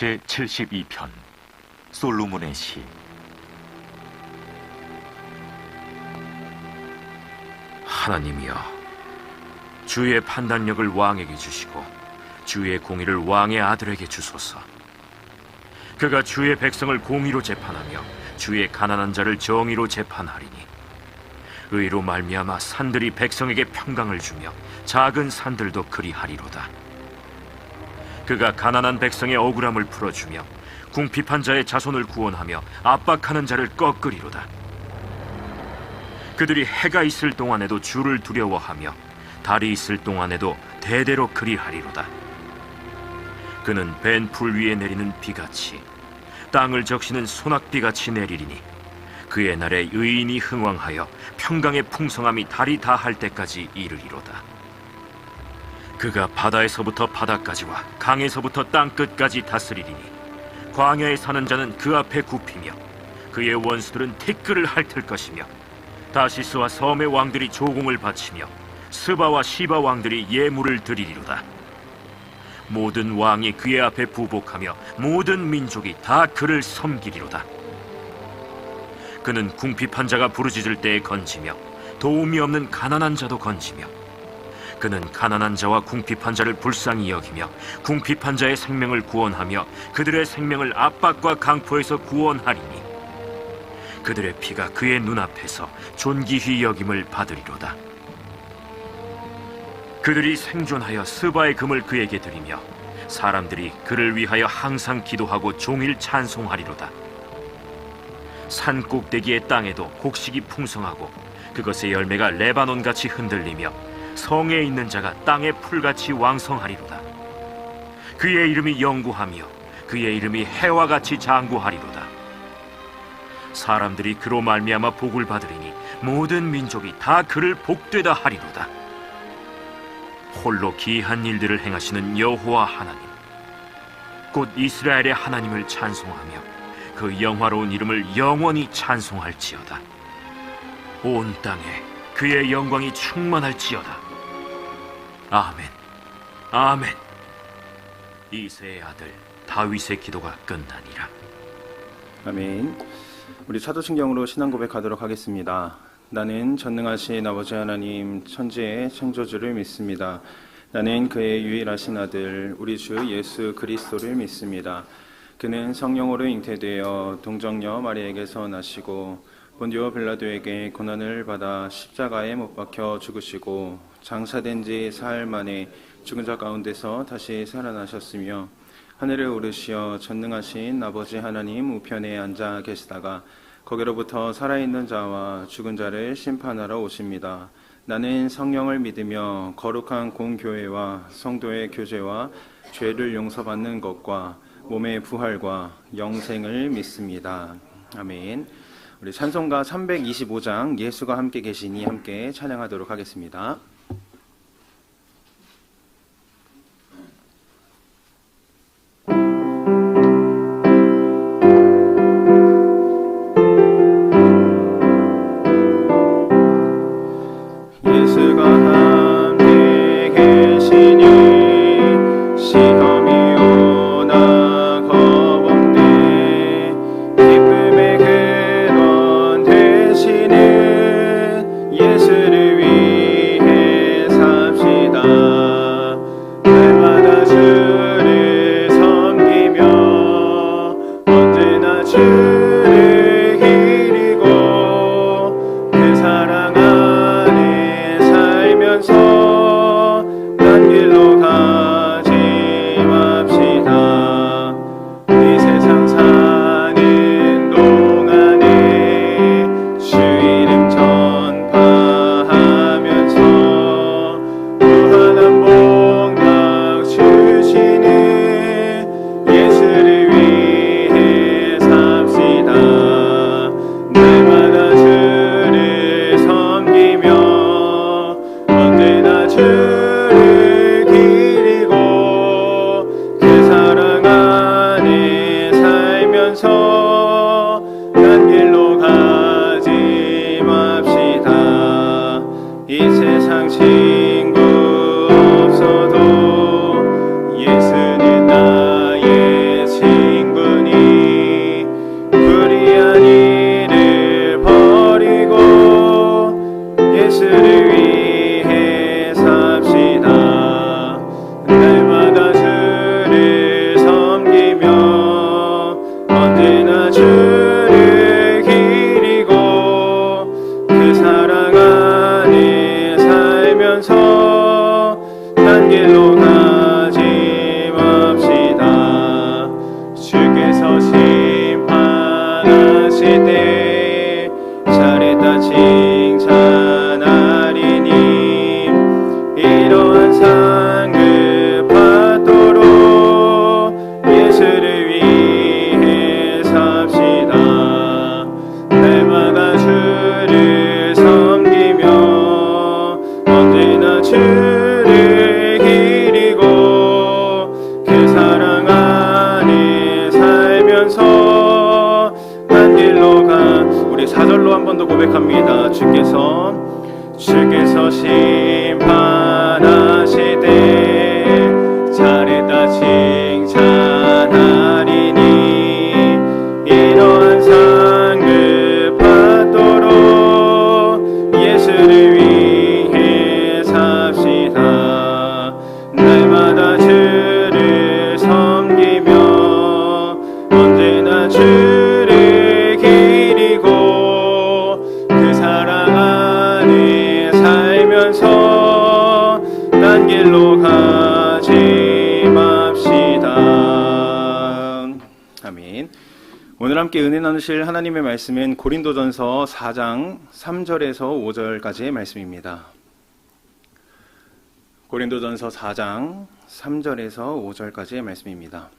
제72편 솔로몬의 시. 하나님이여, 주의 판단력을 왕에게 주시고 주의 공의를 왕의 아들에게 주소서. 그가 주의 백성을 공의로 재판하며 주의 가난한 자를 정의로 재판하리니 의로 말미암아 산들이 백성에게 평강을 주며 작은 산들도 그리하리로다. 그가 가난한 백성의 억울함을 풀어주며 궁핍한 자의 자손을 구원하며 압박하는 자를 꺾으리로다. 그들이 해가 있을 동안에도 주를 두려워하며 달이 있을 동안에도 대대로 그리하리로다. 그는 벤 풀 위에 내리는 비같이 땅을 적시는 소낙비같이 내리리니 그의 날에 의인이 흥왕하여 평강의 풍성함이 달이 다할 때까지 이르리로다. 그가 바다에서부터 바다까지와 강에서부터 땅끝까지 다스리리니 광야에 사는 자는 그 앞에 굽히며 그의 원수들은 티끌을 핥을 것이며 다시스와 섬의 왕들이 조공을 바치며 스바와 시바 왕들이 예물을 드리리로다. 모든 왕이 그의 앞에 부복하며 모든 민족이 다 그를 섬기리로다. 그는 궁핍한 자가 부르짖을 때에 건지며 도움이 없는 가난한 자도 건지며 그는 가난한 자와 궁핍한 자를 불쌍히 여기며 궁핍한 자의 생명을 구원하며 그들의 생명을 압박과 강포에서 구원하리니 그들의 피가 그의 눈앞에서 존귀히 여김을 받으리로다. 그들이 생존하여 스바의 금을 그에게 드리며 사람들이 그를 위하여 항상 기도하고 종일 찬송하리로다. 산 꼭대기의 땅에도 곡식이 풍성하고 그것의 열매가 레바논같이 흔들리며 성에 있는 자가 땅의 풀같이 왕성하리로다. 그의 이름이 영구하며 그의 이름이 해와 같이 장구하리로다. 사람들이 그로 말미암아 복을 받으리니 모든 민족이 다 그를 복되다 하리로다. 홀로 기이한 일들을 행하시는 여호와 하나님, 곧 이스라엘의 하나님을 찬송하며 그 영화로운 이름을 영원히 찬송할지어다. 온 땅에 그의 영광이 충만할지어다. 아멘, 아멘. 이새의 아들 다윗의 기도가 끝나니라. 아멘. 우리 사도신경으로 신앙 고백하도록 하겠습니다. 나는 전능하신 아버지 하나님 천지의 창조주를 믿습니다. 나는 그의 유일하신 아들 우리 주 예수 그리스도를 믿습니다. 그는 성령으로 잉태되어 동정녀 마리아에게서 나시고 본디오 빌라도에게 고난을 받아 십자가에 못 박혀 죽으시고 장사된 지 사흘 만에 죽은 자 가운데서 다시 살아나셨으며 하늘에 오르시어 전능하신 아버지 하나님 우편에 앉아 계시다가 거기로부터 살아있는 자와 죽은 자를 심판하러 오십니다. 나는 성령을 믿으며 거룩한 공교회와 성도의 교제와 죄를 용서받는 것과 몸의 부활과 영생을 믿습니다. 아멘. 우리 찬송가 325장 예수가 함께 계시니 함께 찬양하도록 하겠습니다. 예수를 위해 삽시다. 만나시되 잘했다 칭찬하리니 이러한 상급받도록 예수를 위해 삽시다. 날마다 주를 섬기며 언제나 주를 기리고 그 사랑 안에 살면서 난 길로 가. 우리 4절로 한 번 더 고백합니다. 주께서 심판하시되 잘했다 칭찬하리니 이러한 상급 받도록 예수를 위해 삽시다. 날마다 주를 섬기며 언제나 주를 기리고 그 사랑 안에 살면서 딴 길로 가지 맙시다. 아멘. 오늘 함께 은혜 나누실 하나님의 말씀은 고린도전서 4장 3절에서 5절까지의 말씀입니다. 고린도전서 4장 3절에서 5절까지의 말씀입니다.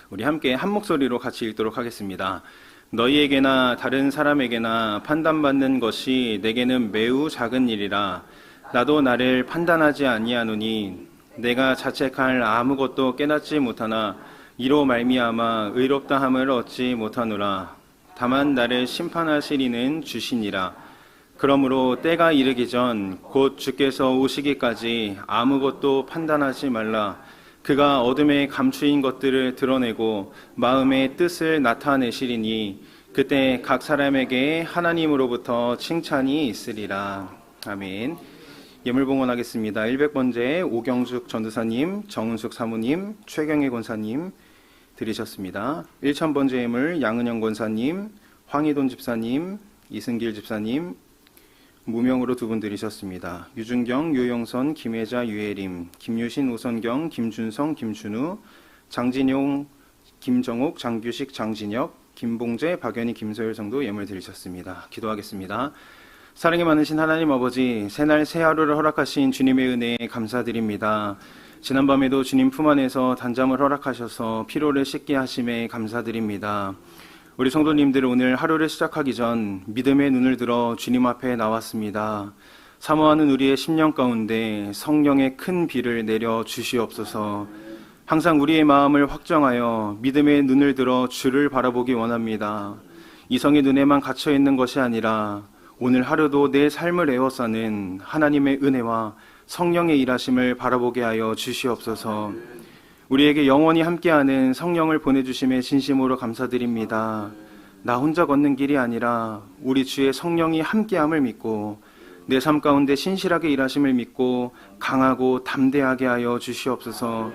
우리 함께 한 목소리로 같이 읽도록 하겠습니다. 너희에게나 다른 사람에게나 판단받는 것이 내게는 매우 작은 일이라. 나도 나를 판단하지 아니하노니 내가 자책할 아무것도 깨닫지 못하나 이로 말미암아 의롭다함을 얻지 못하노라. 다만 나를 심판하시리는 주시니라. 그러므로 때가 이르기 전 곧 주께서 오시기까지 아무것도 판단하지 말라. 그가 어둠에 감추인 것들을 드러내고 마음의 뜻을 나타내시리니 그때 각 사람에게 하나님으로부터 칭찬이 있으리라. 아멘. 예물 봉헌하겠습니다. 100번째 오경숙 전도사님, 정은숙 사모님, 최경혜 권사님 드리셨습니다. 1000번째 예물 양은영 권사님, 황희돈 집사님, 이승길 집사님 무명으로 2분 드리셨습니다. 유준경, 유영선, 김혜자, 유혜림, 김유신, 오선경, 김준성, 김준우, 장진용, 김정옥, 장규식, 장진혁, 김봉재, 박연희, 김소율 성도 예물 드리셨습니다. 기도하겠습니다. 사랑이 많으신 하나님 아버지, 새날 새 하루를 허락하신 주님의 은혜에 감사드립니다. 지난밤에도 주님 품 안에서 단잠을 허락하셔서 피로를 씻게 하심에 감사드립니다. 우리 성도님들 오늘 하루를 시작하기 전 믿음의 눈을 들어 주님 앞에 나왔습니다. 사모하는 우리의 심령 가운데 성령의 큰 비를 내려 주시옵소서. 항상 우리의 마음을 확정하여 믿음의 눈을 들어 주를 바라보기 원합니다. 이성의 눈에만 갇혀 있는 것이 아니라 오늘 하루도 내 삶을 에워싸는 하나님의 은혜와 성령의 일하심을 바라보게 하여 주시옵소서. 우리에게 영원히 함께하는 성령을 보내주심에 진심으로 감사드립니다. 나 혼자 걷는 길이 아니라 우리 주의 성령이 함께함을 믿고 내 삶 가운데 신실하게 일하심을 믿고 강하고 담대하게 하여 주시옵소서.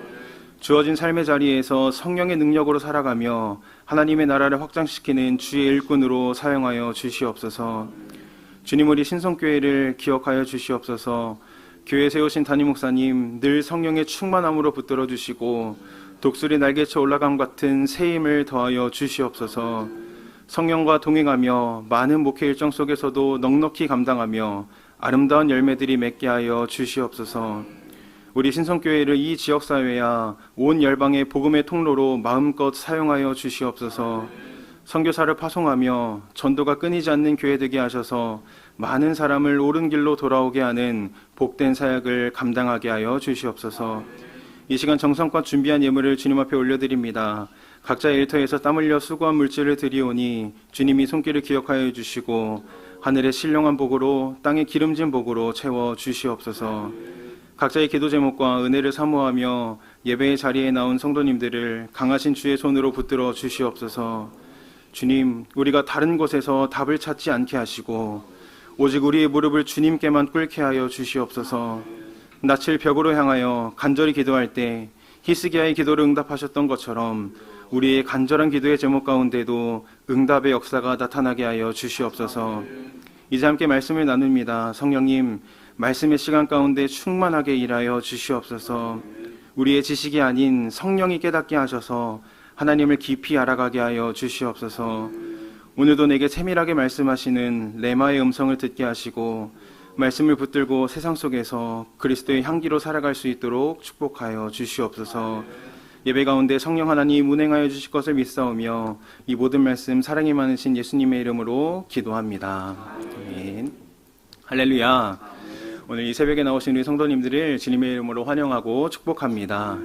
주어진 삶의 자리에서 성령의 능력으로 살아가며 하나님의 나라를 확장시키는 주의 일꾼으로 사용하여 주시옵소서. 주님, 우리 신성교회를 기억하여 주시옵소서. 교회 세우신 담임 목사님 늘 성령의 충만함으로 붙들어 주시고 독수리 날개쳐 올라감 같은 새 힘을 더하여 주시옵소서. 성령과 동행하며 많은 목회 일정 속에서도 넉넉히 감당하며 아름다운 열매들이 맺게 하여 주시옵소서. 우리 신성교회를 이 지역사회와 온 열방의 복음의 통로로 마음껏 사용하여 주시옵소서. 선교사를 파송하며 전도가 끊이지 않는 교회 되게 하셔서 많은 사람을 옳은 길로 돌아오게 하는 복된 사역을 감당하게 하여 주시옵소서. 이 시간 정성껏 준비한 예물을 주님 앞에 올려드립니다. 각자의 일터에서 땀 흘려 수고한 물질을 드리오니 주님이 손길을 기억하여 주시고 하늘의 신령한 복으로 땅의 기름진 복으로 채워 주시옵소서. 각자의 기도 제목과 은혜를 사모하며 예배의 자리에 나온 성도님들을 강하신 주의 손으로 붙들어 주시옵소서. 주님, 우리가 다른 곳에서 답을 찾지 않게 하시고 오직 우리의 무릎을 주님께만 꿇게 하여 주시옵소서. 낯을 벽으로 향하여 간절히 기도할 때 히스기야의 기도를 응답하셨던 것처럼 우리의 간절한 기도의 제목 가운데도 응답의 역사가 나타나게 하여 주시옵소서. 이제 함께 말씀을 나눕니다. 성령님, 말씀의 시간 가운데 충만하게 일하여 주시옵소서. 우리의 지식이 아닌 성령이 깨닫게 하셔서 하나님을 깊이 알아가게 하여 주시옵소서. 오늘도 내게 세밀하게 말씀하시는 레마의 음성을 듣게 하시고 말씀을 붙들고 세상 속에서 그리스도의 향기로 살아갈 수 있도록 축복하여 주시옵소서. 예배 가운데 성령 하나님 운행하여 주실 것을 믿사오며 이 모든 말씀 사랑이 많으신 예수님의 이름으로 기도합니다. 아멘. 할렐루야. 오늘 이 새벽에 나오신 우리 성도님들을 주님의 이름으로 환영하고 축복합니다.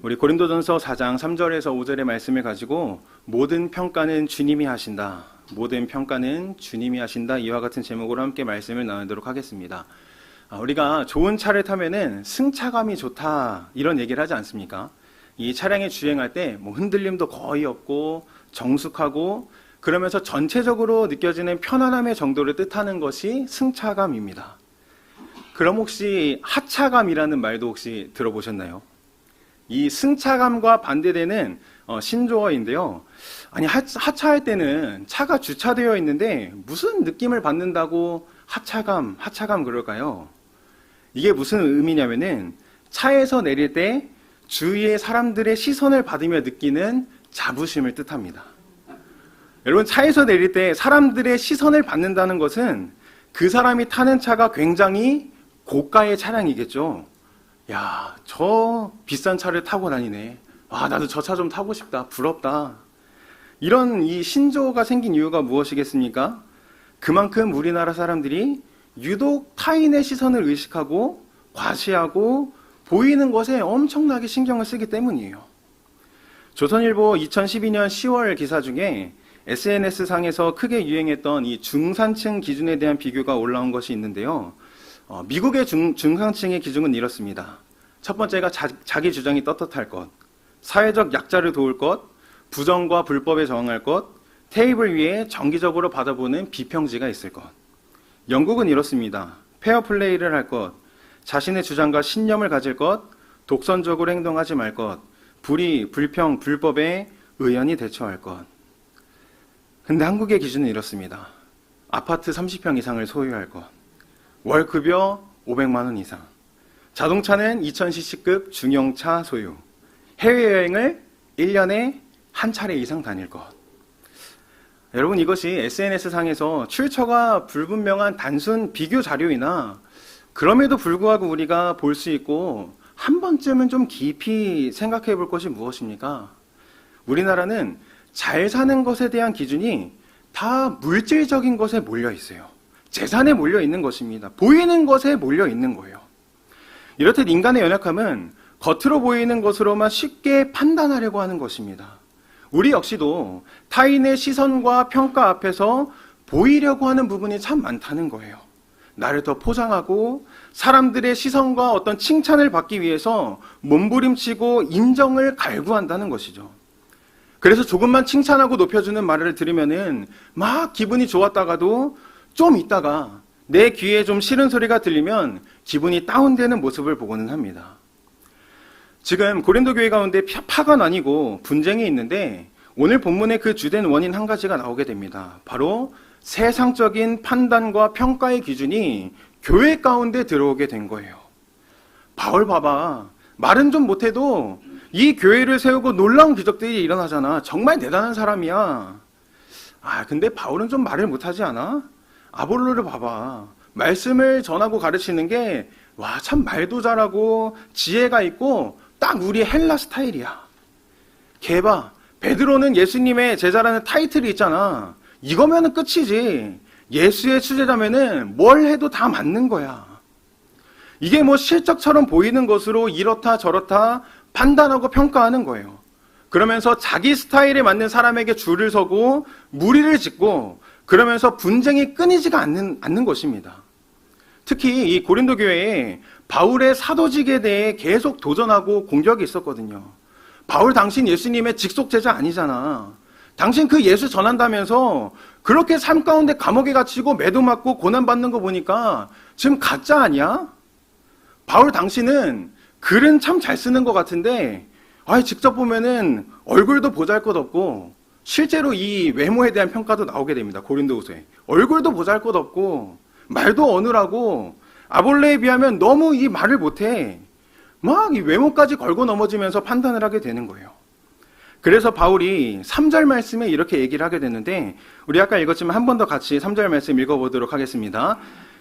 우리 고린도전서 4장 3절에서 5절의 말씀을 가지고 모든 평가는 주님이 하신다. 모든 평가는 주님이 하신다. 이와 같은 제목으로 함께 말씀을 나누도록 하겠습니다. 우리가 좋은 차를 타면은 승차감이 좋다 이런 얘기를 하지 않습니까? 이 차량이 주행할 때 뭐 흔들림도 거의 없고 정숙하고 그러면서 전체적으로 느껴지는 편안함의 정도를 뜻하는 것이 승차감입니다. 그럼 혹시 하차감이라는 말도 혹시 들어보셨나요? 이 승차감과 반대되는 신조어인데요. 아니 하차할 때는 차가 주차되어 있는데 무슨 느낌을 받는다고 하차감 그럴까요? 이게 무슨 의미냐면은 차에서 내릴 때 주위의 사람들의 시선을 받으며 느끼는 자부심을 뜻합니다. 여러분 차에서 내릴 때 사람들의 시선을 받는다는 것은 그 사람이 타는 차가 굉장히 고가의 차량이겠죠. 야, 저 비싼 차를 타고 다니네. 아, 나도 저 차 좀 타고 싶다. 부럽다. 이런 이 신조어가 생긴 이유가 무엇이겠습니까? 그만큼 우리나라 사람들이 유독 타인의 시선을 의식하고 과시하고 보이는 것에 엄청나게 신경을 쓰기 때문이에요. 조선일보 2012년 10월 기사 중에 SNS상에서 크게 유행했던 이 중산층 기준에 대한 비교가 올라온 것이 있는데요. 미국의 중산층의 기준은 이렇습니다. 첫 번째가 자기 주장이 떳떳할 것, 사회적 약자를 도울 것, 부정과 불법에 저항할 것, 테이블 위에 정기적으로 받아보는 비평지가 있을 것. 영국은 이렇습니다. 페어플레이를 할 것, 자신의 주장과 신념을 가질 것, 독선적으로 행동하지 말 것, 불의, 불평, 불법에 의연히 대처할 것. 근데 한국의 기준은 이렇습니다. 아파트 30평 이상을 소유할 것, 월급여 500만 원 이상, 자동차는 2000cc급 중형차 소유, 해외여행을 1년에 한 차례 이상 다닐 것. 여러분 이것이 SNS상에서 출처가 불분명한 단순 비교 자료이나 그럼에도 불구하고 우리가 볼 수 있고 한 번쯤은 좀 깊이 생각해 볼 것이 무엇입니까? 우리나라는 잘 사는 것에 대한 기준이 다 물질적인 것에 몰려 있어요. 재산에 몰려 있는 것입니다. 보이는 것에 몰려 있는 거예요. 이렇듯 인간의 연약함은 겉으로 보이는 것으로만 쉽게 판단하려고 하는 것입니다. 우리 역시도 타인의 시선과 평가 앞에서 보이려고 하는 부분이 참 많다는 거예요. 나를 더 포장하고 사람들의 시선과 어떤 칭찬을 받기 위해서 몸부림치고 인정을 갈구한다는 것이죠. 그래서 조금만 칭찬하고 높여주는 말을 들으면은 막 기분이 좋았다가도 좀 있다가 내 귀에 좀 싫은 소리가 들리면 기분이 다운되는 모습을 보고는 합니다. 지금 고린도 교회 가운데 파가 나뉘고 분쟁이 있는데 오늘 본문의 그 주된 원인 한 가지가 나오게 됩니다. 바로 세상적인 판단과 평가의 기준이 교회 가운데 들어오게 된 거예요. 바울 봐봐. 말은 좀 못해도 이 교회를 세우고 놀라운 기적들이 일어나잖아. 정말 대단한 사람이야. 근데 바울은 좀 말을 못하지 않아? 아볼로를 봐봐. 말씀을 전하고 가르치는 게 참 말도 잘하고 지혜가 있고 딱 우리 헬라 스타일이야. 걔 봐. 베드로는 예수님의 제자라는 타이틀이 있잖아. 이거면은 끝이지. 예수의 수제자면은 뭘 해도 다 맞는 거야. 이게 뭐 실적처럼 보이는 것으로 이렇다 저렇다 판단하고 평가하는 거예요. 그러면서 자기 스타일에 맞는 사람에게 줄을 서고 무리를 짓고 그러면서 분쟁이 끊이지가 않는 것입니다. 특히 이 고린도 교회에 바울의 사도직에 대해 계속 도전하고 공격이 있었거든요. 바울 당신 예수님의 직속 제자 아니잖아. 당신 그 예수 전한다면서 그렇게 삶 가운데 감옥에 갇히고 매도 맞고 고난받는 거 보니까 지금 가짜 아니야? 바울 당신은 글은 참 잘 쓰는 것 같은데 직접 보면은 얼굴도 보잘것없고 실제로 이 외모에 대한 평가도 나오게 됩니다. 고린도후서에. 얼굴도 보잘것없고 말도 어눌하고 아볼레에 비하면 너무 이 말을 못해. 막 이 외모까지 걸고 넘어지면서 판단을 하게 되는 거예요. 그래서 바울이 3절 말씀에 이렇게 얘기를 하게 됐는데, 우리 아까 읽었지만 한 번 더 같이 3절 말씀 읽어보도록 하겠습니다.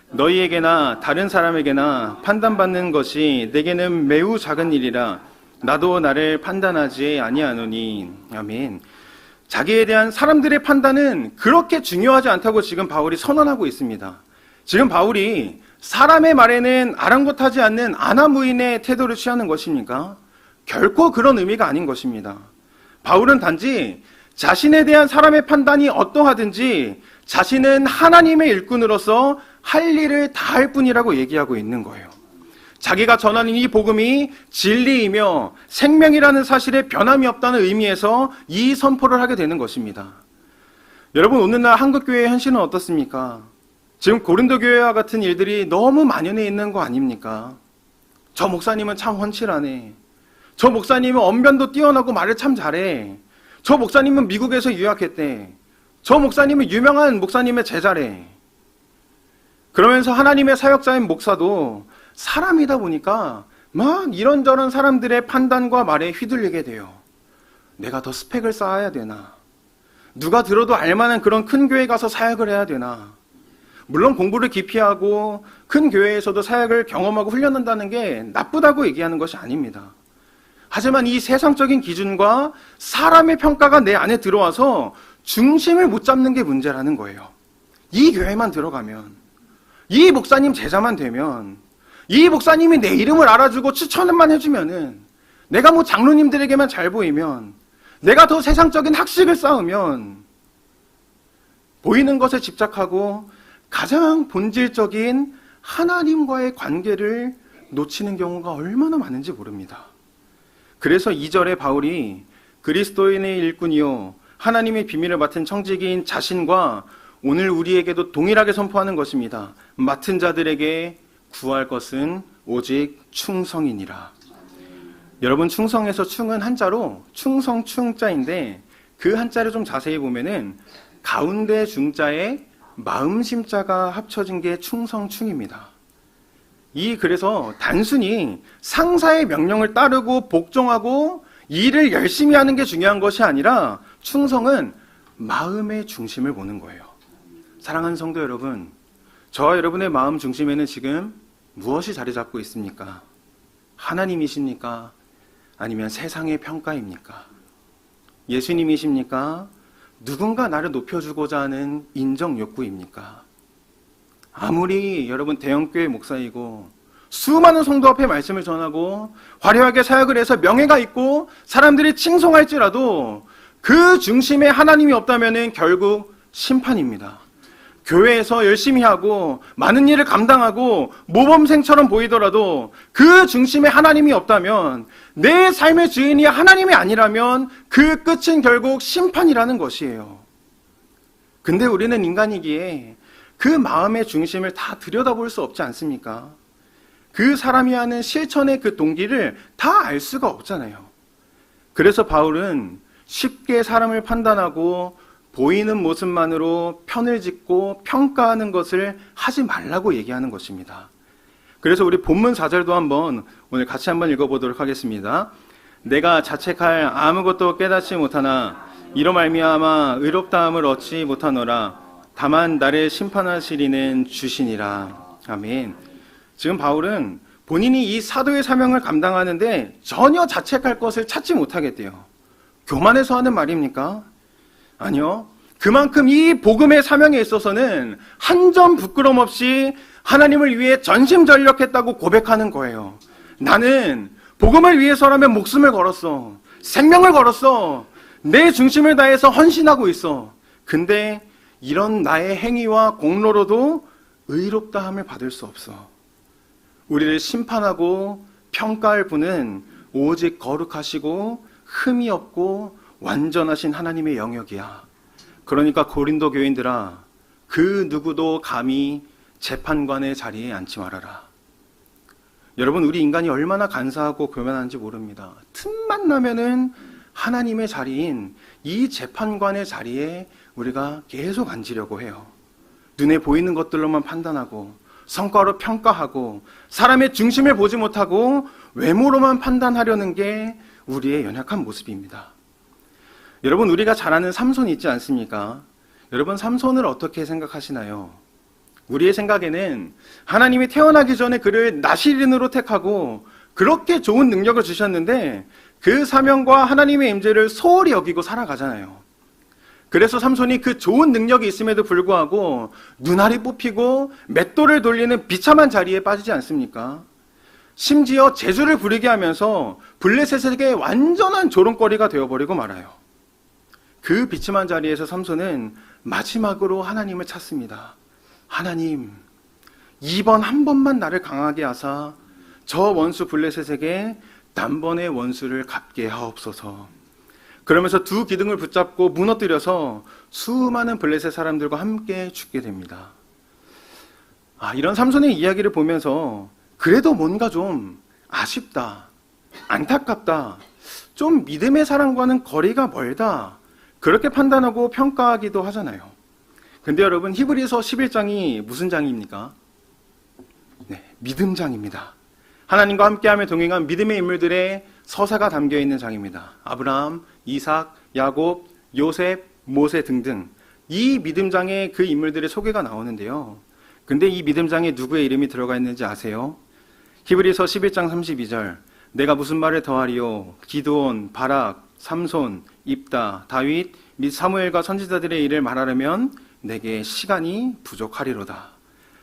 너희에게나 다른 사람에게나 판단받는 것이 내게는 매우 작은 일이라 나도 나를 판단하지 아니하노니. 아멘. 자기에 대한 사람들의 판단은 그렇게 중요하지 않다고 지금 바울이 선언하고 있습니다. 지금 바울이 사람의 말에는 아랑곳하지 않는 아나무인의 태도를 취하는 것입니까? 결코 그런 의미가 아닌 것입니다. 바울은 단지 자신에 대한 사람의 판단이 어떠하든지 자신은 하나님의 일꾼으로서 할 일을 다 할 뿐이라고 얘기하고 있는 거예요. 자기가 전하는 이 복음이 진리이며 생명이라는 사실에 변함이 없다는 의미에서 이 선포를 하게 되는 것입니다. 여러분, 오늘날 한국교회의 현실은 어떻습니까? 지금 고린도 교회와 같은 일들이 너무 만연해 있는 거 아닙니까? 저 목사님은 참 헌칠하네. 저 목사님은 언변도 뛰어나고 말을 참 잘해. 저 목사님은 미국에서 유학했대. 저 목사님은 유명한 목사님의 제자래. 그러면서 하나님의 사역자인 목사도 사람이다 보니까 막 이런저런 사람들의 판단과 말에 휘둘리게 돼요. 내가 더 스펙을 쌓아야 되나? 누가 들어도 알만한 그런 큰 교회 가서 사역을 해야 되나? 물론 공부를 깊이 하고 큰 교회에서도 사역을 경험하고 훈련한다는 게 나쁘다고 얘기하는 것이 아닙니다. 하지만 이 세상적인 기준과 사람의 평가가 내 안에 들어와서 중심을 못 잡는 게 문제라는 거예요. 이 교회만 들어가면, 이 목사님 제자만 되면, 이 목사님이 내 이름을 알아주고 추천만 해주면은, 내가 뭐 장로님들에게만 잘 보이면, 내가 더 세상적인 학식을 쌓으면, 보이는 것에 집착하고 가장 본질적인 하나님과의 관계를 놓치는 경우가 얼마나 많은지 모릅니다. 그래서 2절에 바울이 그리스도인의 일꾼이요 하나님의 비밀을 맡은 청지기인 자신과 오늘 우리에게도 동일하게 선포하는 것입니다. 맡은 자들에게 구할 것은 오직 충성이니라. 여러분, 충성에서 충은 한자로 충성 충자인데 그 한자를 좀 자세히 보면은 가운데 중자에 마음심자가 합쳐진 게 충성충입니다. 그래서 단순히 상사의 명령을 따르고 복종하고 일을 열심히 하는 게 중요한 것이 아니라 충성은 마음의 중심을 보는 거예요. 사랑하는 성도 여러분, 저와 여러분의 마음 중심에는 지금 무엇이 자리 잡고 있습니까? 하나님이십니까? 아니면 세상의 평가입니까? 예수님이십니까? 누군가 나를 높여주고자 하는 인정 욕구입니까? 아무리 여러분 대형교회 목사이고 수많은 성도 앞에 말씀을 전하고 화려하게 사역을 해서 명예가 있고 사람들이 칭송할지라도 그 중심에 하나님이 없다면 결국 심판입니다. 교회에서 열심히 하고 많은 일을 감당하고 모범생처럼 보이더라도 그 중심에 하나님이 없다면, 내 삶의 주인이 하나님이 아니라면 그 끝은 결국 심판이라는 것이에요. 근데 우리는 인간이기에 그 마음의 중심을 다 들여다볼 수 없지 않습니까? 그 사람이 하는 실천의 그 동기를 다 알 수가 없잖아요. 그래서 바울은 쉽게 사람을 판단하고 보이는 모습만으로 편을 짓고 평가하는 것을 하지 말라고 얘기하는 것입니다. 그래서 우리 본문 4절도 한번 오늘 같이 한번 읽어보도록 하겠습니다. 내가 자책할 아무것도 깨닫지 못하나 이로 말미암아 의롭다함을 얻지 못하노라. 다만 나를 심판하시리는 주시니라. 아멘. 지금 바울은 본인이 이 사도의 사명을 감당하는데 전혀 자책할 것을 찾지 못하겠대요. 교만해서 하는 말입니까? 아니요. 그만큼 이 복음의 사명에 있어서는 한 점 부끄럼 없이 하나님을 위해 전심전력했다고 고백하는 거예요. 나는 복음을 위해서라면 목숨을 걸었어. 생명을 걸었어. 내 중심을 다해서 헌신하고 있어. 근데 이런 나의 행위와 공로로도 의롭다함을 받을 수 없어. 우리를 심판하고 평가할 분은 오직 거룩하시고 흠이 없고 완전하신 하나님의 영역이야. 그러니까 고린도 교인들아, 그 누구도 감히 재판관의 자리에 앉지 말아라. 여러분, 우리 인간이 얼마나 간사하고 교만한지 모릅니다. 틈만 나면은 하나님의 자리인 이 재판관의 자리에 우리가 계속 앉으려고 해요. 눈에 보이는 것들로만 판단하고 성과로 평가하고 사람의 중심을 보지 못하고 외모로만 판단하려는 게 우리의 연약한 모습입니다. 여러분, 우리가 잘 아는 삼손이 있지 않습니까? 여러분, 삼손을 어떻게 생각하시나요? 우리의 생각에는 하나님이 태어나기 전에 그를 나실인으로 택하고 그렇게 좋은 능력을 주셨는데 그 사명과 하나님의 임재를 소홀히 여기고 살아가잖아요. 그래서 삼손이 그 좋은 능력이 있음에도 불구하고 눈알이 뽑히고 맷돌을 돌리는 비참한 자리에 빠지지 않습니까? 심지어 재주를 부리게 하면서 블레셋에게 완전한 조롱거리가 되어버리고 말아요. 그 비참한 자리에서 삼손은 마지막으로 하나님을 찾습니다. 하나님, 이번 한 번만 나를 강하게 하사 저 원수 블레셋에게 단번에 원수를 갚게 하옵소서. 그러면서 두 기둥을 붙잡고 무너뜨려서 수많은 블레셋 사람들과 함께 죽게 됩니다. 이런 삼손의 이야기를 보면서 그래도 뭔가 좀 아쉽다, 안타깝다, 좀 믿음의 사람과는 거리가 멀다, 그렇게 판단하고 평가하기도 하잖아요. 근데 여러분, 히브리서 11장이 무슨 장입니까? 네, 믿음장입니다. 하나님과 함께하며 동행한 믿음의 인물들의 서사가 담겨있는 장입니다. 아브라함, 이삭, 야곱, 요셉, 모세 등등 이 믿음장에 그 인물들의 소개가 나오는데요. 근데 이 믿음장에 누구의 이름이 들어가 있는지 아세요? 히브리서 11장 32절, 내가 무슨 말을 더하리요? 기드온, 바락, 삼손, 입다, 다윗 및 사무엘과 선지자들의 일을 말하려면 내게 시간이 부족하리로다.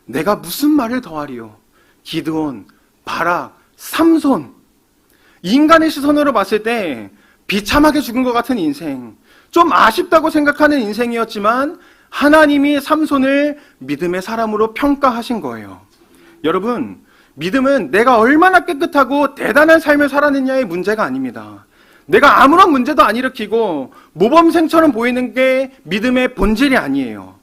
내가 무슨 말을 더하리요? 기드온, 바락, 삼손. 인간의 시선으로 봤을 때 비참하게 죽은 것 같은 인생, 좀 아쉽다고 생각하는 인생이었지만 하나님이 삼손을 믿음의 사람으로 평가하신 거예요. 여러분, 믿음은 내가 얼마나 깨끗하고 대단한 삶을 살았느냐의 문제가 아닙니다. 내가 아무런 문제도 안 일으키고 모범생처럼 보이는 게 믿음의 본질이 아니에요.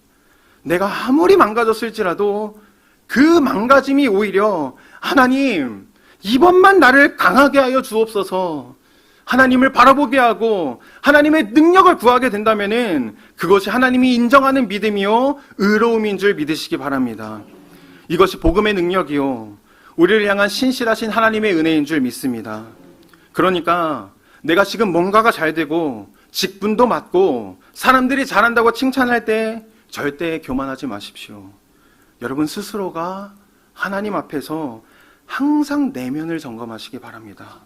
내가 아무리 망가졌을지라도 그 망가짐이 오히려 하나님, 이번만 나를 강하게 하여 주옵소서, 하나님을 바라보게 하고 하나님의 능력을 구하게 된다면은 그것이 하나님이 인정하는 믿음이요 의로움인 줄 믿으시기 바랍니다. 이것이 복음의 능력이요 우리를 향한 신실하신 하나님의 은혜인 줄 믿습니다. 그러니까 내가 지금 뭔가가 잘 되고 직분도 맡고 사람들이 잘한다고 칭찬할 때 절대 교만하지 마십시오. 여러분 스스로가 하나님 앞에서 항상 내면을 점검하시기 바랍니다.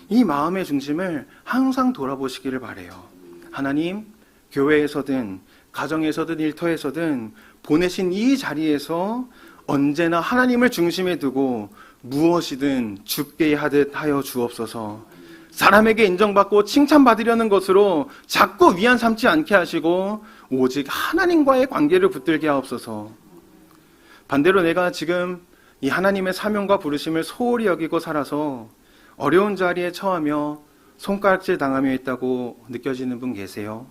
이 마음의 중심을 항상 돌아보시기를 바라요. 하나님, 교회에서든 가정에서든 일터에서든 보내신 이 자리에서 언제나 하나님을 중심에 두고 무엇이든 죽게 하듯 하여 주옵소서. 사람에게 인정받고 칭찬받으려는 것으로 자꾸 위안 삼지 않게 하시고 오직 하나님과의 관계를 붙들게 하옵소서. 반대로 내가 지금 이 하나님의 사명과 부르심을 소홀히 여기고 살아서 어려운 자리에 처하며 손가락질 당하며 있다고 느껴지는 분 계세요?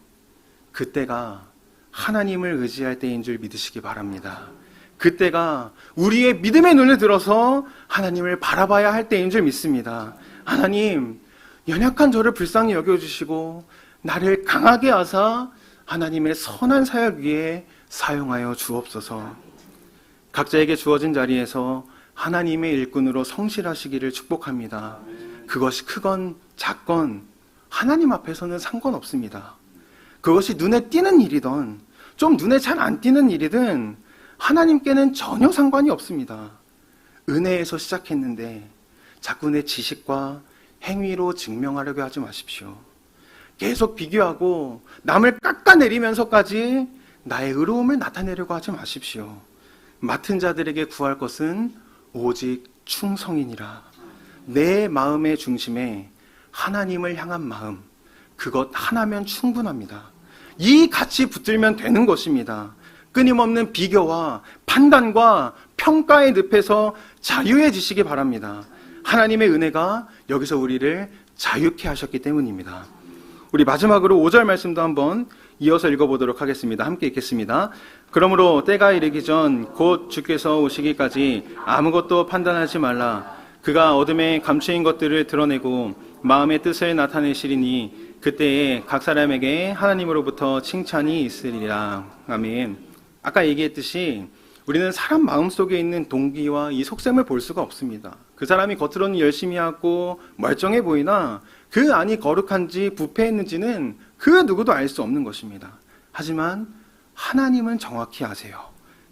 그때가 하나님을 의지할 때인 줄 믿으시기 바랍니다. 그때가 우리의 믿음의 눈을 들어서 하나님을 바라봐야 할 때인 줄 믿습니다. 하나님, 연약한 저를 불쌍히 여겨주시고 나를 강하게 하사 하나님의 선한 사역 위에 사용하여 주옵소서. 각자에게 주어진 자리에서 하나님의 일꾼으로 성실하시기를 축복합니다. 그것이 크건 작건 하나님 앞에서는 상관없습니다. 그것이 눈에 띄는 일이든 좀 눈에 잘 안 띄는 일이든 하나님께는 전혀 상관이 없습니다. 은혜에서 시작했는데 자꾸 내 지식과 행위로 증명하려고 하지 마십시오. 계속 비교하고 남을 깎아내리면서까지 나의 의로움을 나타내려고 하지 마십시오. 맡은 자들에게 구할 것은 오직 충성이니라. 내 마음의 중심에 하나님을 향한 마음, 그것 하나면 충분합니다. 이 같이 붙들면 되는 것입니다. 끊임없는 비교와 판단과 평가의 늪에서 자유해지시기 바랍니다. 하나님의 은혜가 여기서 우리를 자유케 하셨기 때문입니다. 우리 마지막으로 5절 말씀도 한번 이어서 읽어보도록 하겠습니다. 함께 읽겠습니다. 그러므로 때가 이르기 전 곧 주께서 오시기까지 아무것도 판단하지 말라. 그가 어둠에 감추인 것들을 드러내고 마음의 뜻을 나타내시리니 그때에 각 사람에게 하나님으로부터 칭찬이 있으리라. 아멘. 아까 얘기했듯이 우리는 사람 마음속에 있는 동기와 이 속셈을 볼 수가 없습니다. 그 사람이 겉으로는 열심히 하고 멀쩡해 보이나 그 안이 거룩한지 부패했는지는 그 누구도 알 수 없는 것입니다. 하지만 하나님은 정확히 아세요.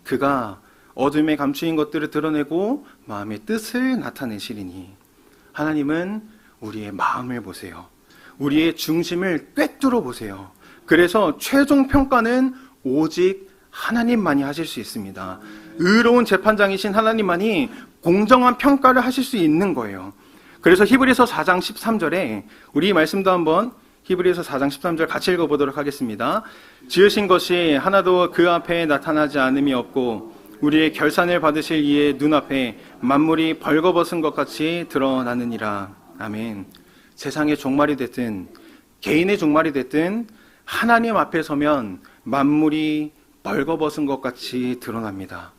그가 어둠에 감추인 것들을 드러내고 마음의 뜻을 나타내시리니 하나님은 우리의 마음을 보세요. 우리의 중심을 꿰뚫어 보세요. 그래서 최종 평가는 오직 하나님만이 하실 수 있습니다. 의로운 재판장이신 하나님만이 공정한 평가를 하실 수 있는 거예요. 그래서 히브리서 4장 13절에 우리 말씀도 한번 히브리서 4장 13절 같이 읽어보도록 하겠습니다. 지으신 것이 하나도 그 앞에 나타나지 않음이 없고 우리의 결산을 받으실 이의 눈앞에 만물이 벌거벗은 것 같이 드러나느니라. 아멘. 세상의 종말이 됐든 개인의 종말이 됐든 하나님 앞에 서면 만물이 벌거벗은 것 같이 드러납니다.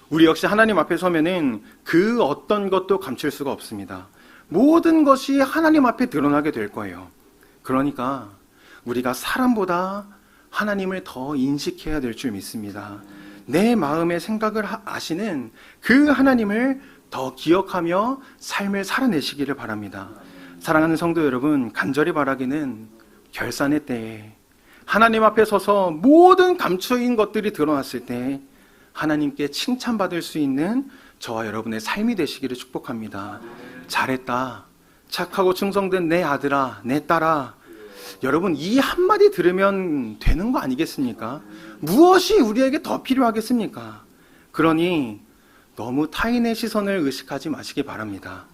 우리 역시 하나님 앞에 서면은 그 어떤 것도 감출 수가 없습니다. 모든 것이 하나님 앞에 드러나게 될 거예요. 그러니까 우리가 사람보다 하나님을 더 인식해야 될 줄 믿습니다. 내 마음의 생각을 아시는 그 하나님을 더 기억하며 삶을 살아내시기를 바랍니다. 사랑하는 성도 여러분, 간절히 바라기는 결산의 때에 하나님 앞에 서서 모든 감추인 것들이 드러났을 때 하나님께 칭찬받을 수 있는 저와 여러분의 삶이 되시기를 축복합니다. 잘했다, 착하고 충성된 내 아들아, 내 딸아. 여러분, 이 한마디 들으면 되는 거 아니겠습니까? 무엇이 우리에게 더 필요하겠습니까? 그러니 너무 타인의 시선을 의식하지 마시기 바랍니다.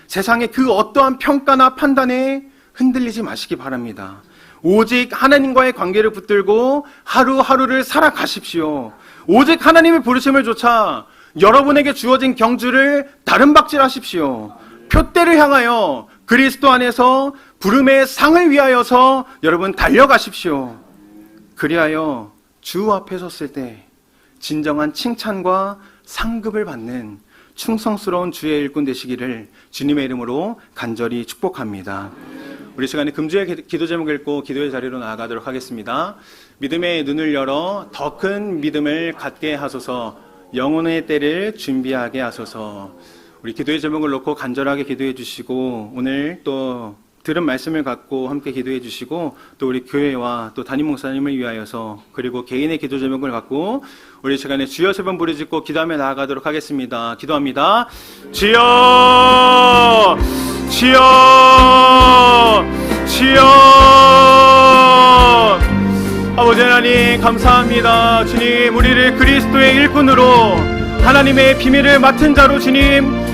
세상의 그 어떠한 평가나 판단에 흔들리지 마시기 바랍니다. 오직 하나님과의 관계를 붙들고 하루하루를 살아가십시오. 오직 하나님의 부르심을 좇아 여러분에게 주어진 경주를 다름박질하십시오. 표대를 향하여 그리스도 안에서 부름의 상을 위하여서 여러분 달려가십시오. 그리하여 주 앞에 섰을 때 진정한 칭찬과 상급을 받는 충성스러운 주의 일꾼 되시기를 주님의 이름으로 간절히 축복합니다. 우리 시간에 금주의 기도 제목 읽고 기도의 자리로 나아가도록 하겠습니다. 믿음의 눈을 열어 더 큰 믿음을 갖게 하소서, 영혼의 때를 준비하게 하소서. 우리 기도의 제목을 놓고 간절하게 기도해 주시고, 오늘 또 들은 말씀을 갖고 함께 기도해 주시고, 또 우리 교회와 또 담임 목사님을 위하여서, 그리고 개인의 기도 제목을 갖고 우리 시간에 주여 3번 부르짖고 기도하며 나아가도록 하겠습니다. 기도합니다. 주여, 주여, 주여. 아버지 하나님 감사합니다. 주님, 우리를 그리스도의 일꾼으로 하나님의 비밀을 맡은 자로 주님